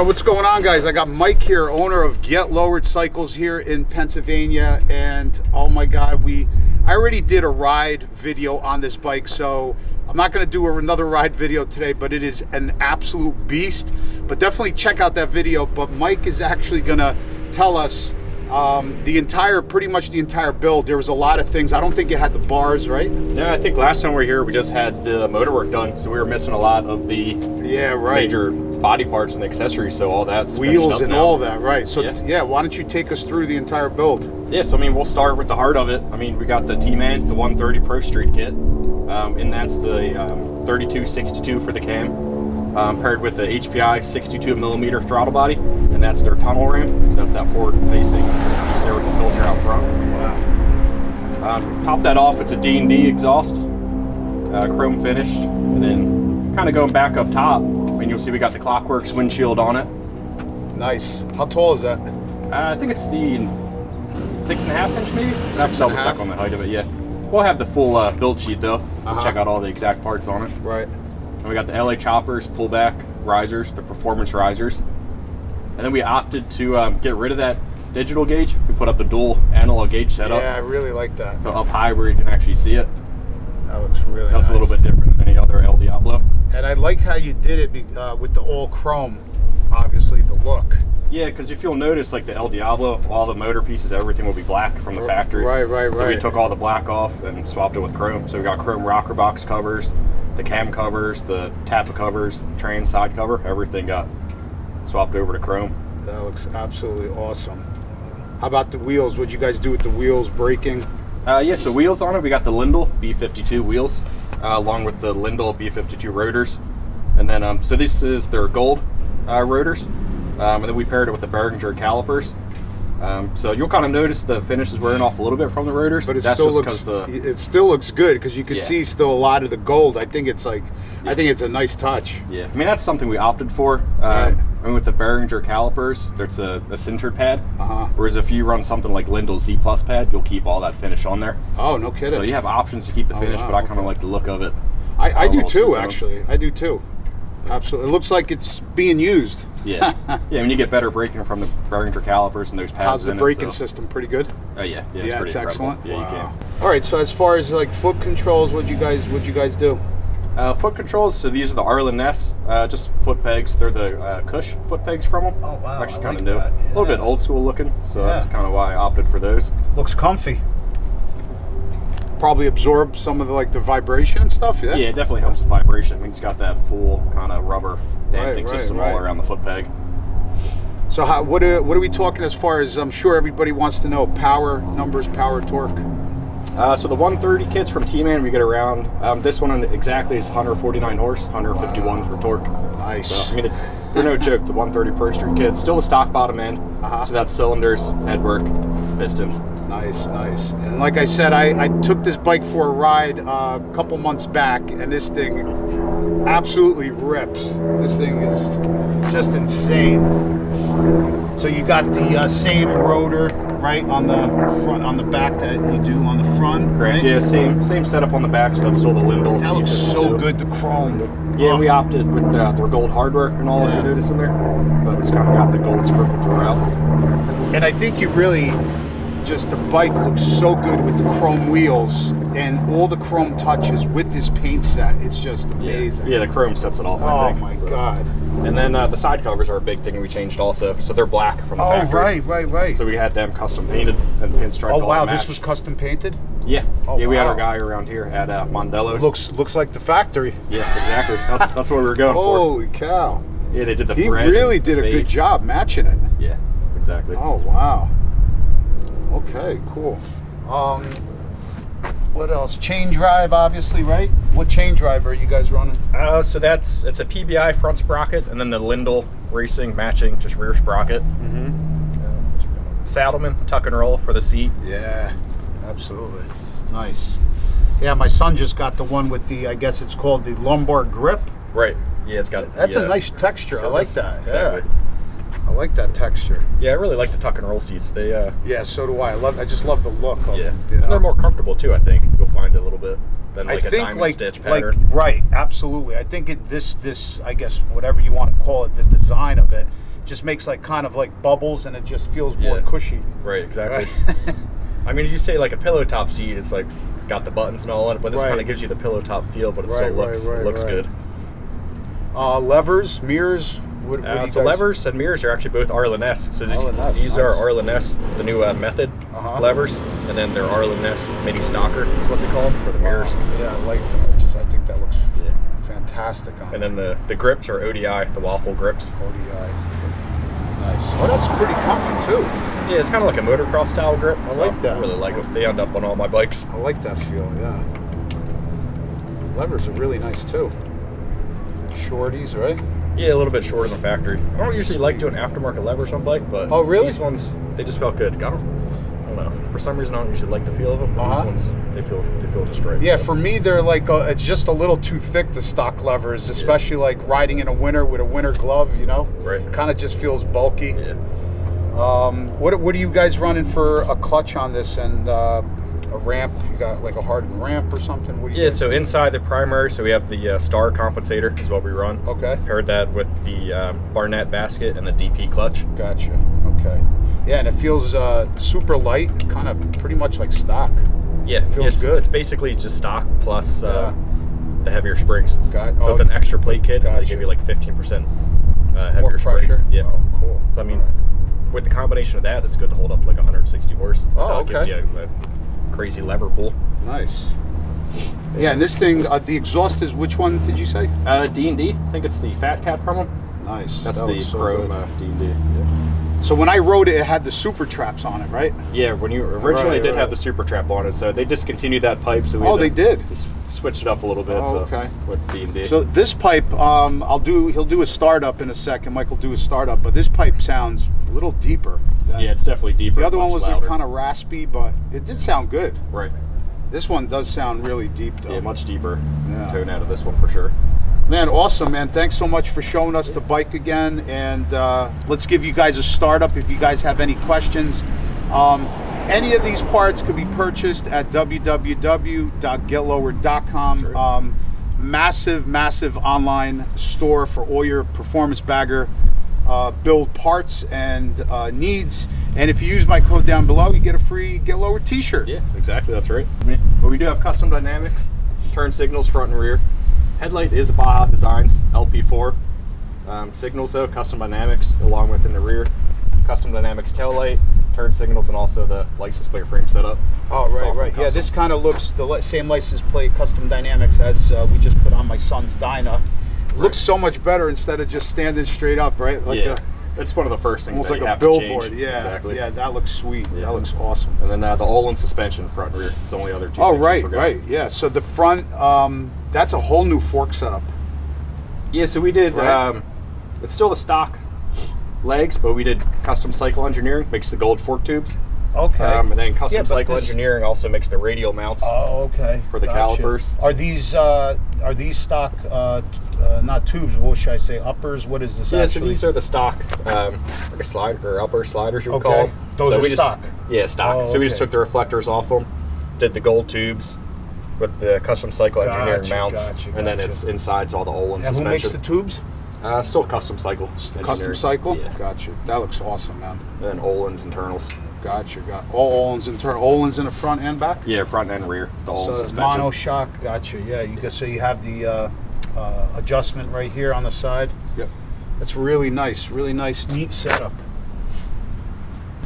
right, what's going on, guys? I got Mike here, owner of Get Lowered Cycles here in Pennsylvania, and oh my God, I already did a ride video on this bike, so I'm not going to do another ride video today, but it is an absolute beast. But definitely check out that video. But Mike is actually going to tell us pretty much the entire build. There was a lot of things. I don't think you had the bars, right? Yeah, I think last time we were here, we just had the motor work done, so we were missing a lot of the major body parts and accessories. So all that's wheels and all that, right? So yeah, why don't you take us through the entire build? Yeah, so I mean, we'll start with the heart of it. I mean, we got the T-Man, the 130 Pro Street kit, and that's the 3262 for the cam. Paired with the HPI 62mm throttle body, and that's their tunnel ram. So that's that forward-facing piece there with the filter out front. Wow. Top that off, it's a D&D exhaust, chrome finished, and then kind of going back up top, I mean, you'll see we got the Khrome Werks windshield on it. Nice. How tall is that? I think it's the 6.5 inch maybe. I have to double check on the height of it. Yeah. We'll have the full build sheet though. We'll check out all the exact parts on it. Right. And we got the LA choppers, pullback risers, the performance risers. And then we opted to get rid of that digital gauge. We put up the dual analog gauge setup. Yeah, I really like that. So up high where you can actually see it. That looks really nice. That's a little bit different than any other El Diablo. And I like how you did it with the all chrome, obviously, the look. Yeah, because if you'll notice, like the El Diablo, all the motor pieces, everything will be black from the factory. Right. So we took all the black off and swapped it with chrome. So we got chrome rocker box covers, the cam covers, the Tappa covers, trans side cover, everything got swapped over to chrome. That looks absolutely awesome. How about the wheels? What'd you guys do with the wheels, braking? Yeah, so wheels on it, we got the Lindell B52 wheels, along with the Lindell B52 rotors. And then, so this is their gold rotors. And then we paired it with the Behringer calipers. So you'll kind of notice the finish is wearing off a little bit from the rotors. But it still looks good because you can see still a lot of the gold. I think it's like, I think it's a nice touch. Yeah, I mean, that's something we opted for. I mean, with the Behringer calipers, there's a sintered pad. Whereas if you run something like Lindell Z Plus pad, you'll keep all that finish on there. Oh, no kidding. So you have options to keep the finish, but I kind of like the look of it. I do too, actually. I do too. Absolutely. It looks like it's being used. Yeah. Yeah, I mean, you get better braking from the Behringer calipers and those pads. How's the braking system? Pretty good? Yeah, it's excellent. Yeah, you can. All right, so as far as like foot controls, what'd you guys do? Foot controls, so these are the Arlen Ness, just foot pegs. They're the Cush foot pegs from them. Oh, wow. Actually kind of new. A little bit old school looking, so that's kind of why I opted for those. Looks comfy. Probably absorb some of the vibration and stuff, yeah? Yeah, it definitely helps with vibration. I mean, it's got that full kind of rubber damping system all around the foot peg. So what are we talking as far as, I'm sure everybody wants to know, power numbers, power, torque? So the 130 kits from T-Man, we get around, this one exactly is 149 horse, 151 for torque. Nice. So, I mean, they're no joke, the 130 Pro Street kit. Still a stock bottom end, so that's cylinders, headwork, pistons. Nice. And like I said, I took this bike for a ride a couple months back, and this thing absolutely rips. This thing is just insane. So you got the same rotor, right, on the front, on the back that you do on the front, correct? Right? Yeah, same setup on the back, so that's still the Lindell. That looks so good, the chrome. Yeah, we opted with their gold hardware and all that you notice in there, but it's kind of got the gold sprinkled throughout. And I think you really, the bike looks so good with the chrome wheels and all the chrome touches with this paint set. It's just amazing. Yeah, the chrome sets it off. Oh my God. And then the side covers are a big thing we changed also. So they're black from the factory. Right. So we had them custom painted and pinstriped. Oh wow, this was custom painted? Yeah. We had our guy around here at Mondello's. Looks like the factory. Yeah, exactly. That's what we were going for. Holy cow. Yeah, they did the He really did a good job matching it. Yeah, exactly. Oh wow. Okay, cool. What else? Chain drive, obviously, right? What chain drive are you guys running? So it's a PBI front sprocket, and then the Lindell Racing matching just rear sprocket. Saddleman tuck and roll for the seat. Yeah, absolutely. Nice. Yeah, my son just got the one with the, I guess it's called the lumbar grip. Right. Yeah, it's got. That's a nice texture. I like that. Exactly. Yeah. I like that texture. Yeah, I really like the tuck and roll seats. They yeah, so do I. I just love the look of them. You know? And they're more comfortable too, I think. You'll find a little bit than like a diamond stitch pattern. Right, absolutely. I think this I guess whatever you want to call it, the design of it just makes like kind of like bubbles, and it just feels more cushy. Right, exactly. I mean, you say like a pillow top seat, it's like got the buttons and all on it, but this kind of gives you the pillow top feel, but it still looks good. Levers, mirrors. What so levers and mirrors are actually both Arlen-S. So these are Arlen-S, the new method levers, and then they're Arlen-S mini stocker is what they call them for the mirrors. Yeah, I like that. I think that looks fantastic on And then the grips are ODI, the waffle grips. ODI. Nice. Oh, that's pretty comfy too. Yeah, it's kind of like a motocross style grip. I like that. I really like them. They end up on all my bikes. I like that feel, yeah. Levers are really nice too. Shorties, right? Yeah, a little bit shorter than factory. I don't usually like doing aftermarket levers on bike, but these ones, they just felt good. I don't know. For some reason, I don't usually like the feel of them, but these ones, they feel just right. Yeah, for me, they're like, it's just a little too thick, the stock levers, especially like riding in a winter with a winter glove, you know? Right. Kind of just feels bulky. Yeah. What are you guys running for a clutch on this and a ramp? You got like a hardened ramp or something? What do you so inside the primary, so we have the star compensator is what we run. Okay. Paired that with the Barnett basket and the DP clutch. Gotcha. Okay. Yeah, and it feels super light, kind of pretty much like stock. Yeah, it feels good. It's basically just stock plus the heavier springs. So it's an extra plate kit. They give you like 15% heavier more pressure. springs. Yeah. Oh, cool. So I mean, with the combination of that, it's good to hold up like 160 horse. Oh, okay. Give you a crazy lever pull. Nice. Yeah, and this thing, the exhaust is, which one did you say? D&D. I think it's the Fat Cat from them. Nice. That's the Khrome D&D. Yeah. So when I rode it, it had the super traps on it, right? Yeah, when you originally did have the super trap on it, so they discontinued that pipe. So we they did. Switched it up a little bit. With D&D. So this pipe, he'll do a startup in a second. Mike will do a startup, but this pipe sounds a little deeper. Yeah, it's definitely deeper. The other one was kind of raspy, but it did sound good. Right. This one does sound really deep, though. Yeah, much deeper tone out of this one for sure. Man, awesome, man. Thanks so much for showing us the bike again. And let's give you guys a startup if you guys have any questions. Any of these parts could be purchased at www.getlowered.com. Massive online store for all your performance bagger build parts and needs. And if you use my code down below, you get a free Get Lowered t-shirt. Yeah, exactly. That's right. But we do have custom dynamics, turn signals front and rear. Headlight is a Baja Designs LP4. Signals though, custom dynamics along with in the rear. Custom dynamics tail light, turn signals, and also the license plate frame setup. Oh, right. Yeah, this kind of looks the same license plate custom dynamics as we just put on my son's Dyna. It looks so much better instead of just standing straight up, right? Like it's one of the first things almost that like you a have billboard. to change. Yeah, exactly. Yeah, that looks sweet. Yeah. That looks awesome. And then the Olin suspension front and rear. It's the only other two. Oh, right. Yeah. So the front, that's a whole new fork setup. Yeah. So we did. It's still the stock legs, but we did custom cycle engineering. Makes the gold fork tubes. Okay. And then custom cycle engineering also makes the radial mounts. Oh, okay. For the calipers. Are these stock? Not tubes. What should I say? Uppers? What is this? Yeah. So these are the stock, like a slider or upper sliders you would call them. Those are stock. Stock. Oh, so we just took the reflectors off them, did the gold tubes with the custom cycle engineering mounts, and then it's inside's all the Olin suspension. And who makes the tubes? Still custom cycle. Custom cycle? Yeah. Gotcha. That looks awesome, man. And then Olin's internals. Gotcha. Got all Olin's internal. Olin's in the front and back? Yeah, front and rear. The Olin suspension. Mono shock. Gotcha. Yeah. So you have the adjustment right here on the side. Yep. That's really nice. Really nice, neat setup.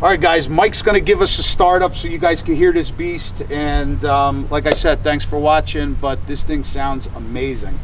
All right, guys. Mike's going to give us a startup so you guys can hear this beast. And like I said, thanks for watching. But this thing sounds amazing.